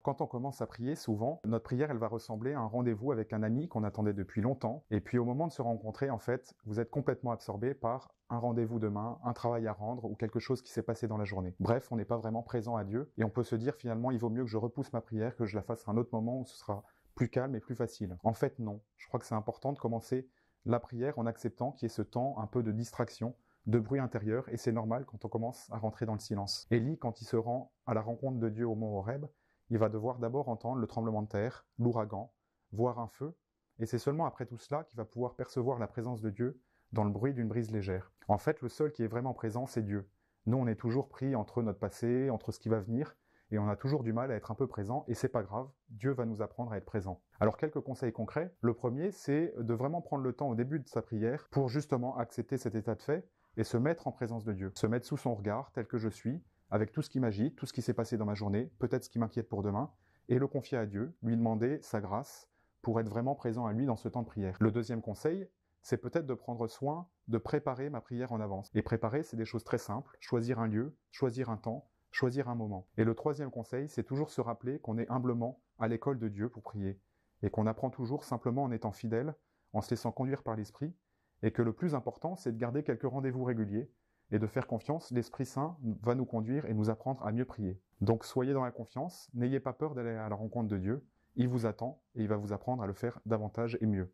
Quand on commence à prier, souvent, notre prière, elle va ressembler à un rendez-vous avec un ami qu'on attendait depuis longtemps. Et puis au moment de se rencontrer, en fait, vous êtes complètement absorbé par un rendez-vous demain, un travail à rendre ou quelque chose qui s'est passé dans la journée. Bref, on n'est pas vraiment présent à Dieu et on peut se dire finalement, il vaut mieux que je repousse ma prière, que je la fasse à un autre moment où ce sera plus calme et plus facile. En fait, non. Je crois que c'est important de commencer la prière en acceptant qu'il y ait ce temps un peu de distraction, de bruit intérieur, et c'est normal quand on commence à rentrer dans le silence. Élie, quand il se rend à la rencontre de Dieu au mont Horeb, il va devoir d'abord entendre le tremblement de terre, l'ouragan, voir un feu, et c'est seulement après tout cela qu'il va pouvoir percevoir la présence de Dieu dans le bruit d'une brise légère. En fait, le seul qui est vraiment présent, c'est Dieu. Nous, on est toujours pris entre notre passé, entre ce qui va venir, et on a toujours du mal à être un peu présent, et c'est pas grave, Dieu va nous apprendre à être présent. Alors quelques conseils concrets. Le premier, c'est de vraiment prendre le temps au début de sa prière pour justement accepter cet état de fait et se mettre en présence de Dieu. Se mettre sous son regard, tel que je suis, avec tout ce qui m'agite, tout ce qui s'est passé dans ma journée, peut-être ce qui m'inquiète pour demain, et le confier à Dieu, lui demander sa grâce pour être vraiment présent à lui dans ce temps de prière. Le deuxième conseil, c'est peut-être de prendre soin de préparer ma prière en avance. Et préparer, c'est des choses très simples, choisir un lieu, choisir un temps, choisir un moment. Et le troisième conseil, c'est toujours se rappeler qu'on est humblement à l'école de Dieu pour prier, et qu'on apprend toujours simplement en étant fidèle, en se laissant conduire par l'Esprit, et que le plus important, c'est de garder quelques rendez-vous réguliers, et de faire confiance, l'Esprit Saint va nous conduire et nous apprendre à mieux prier. Donc soyez dans la confiance, n'ayez pas peur d'aller à la rencontre de Dieu, il vous attend et il va vous apprendre à le faire davantage et mieux.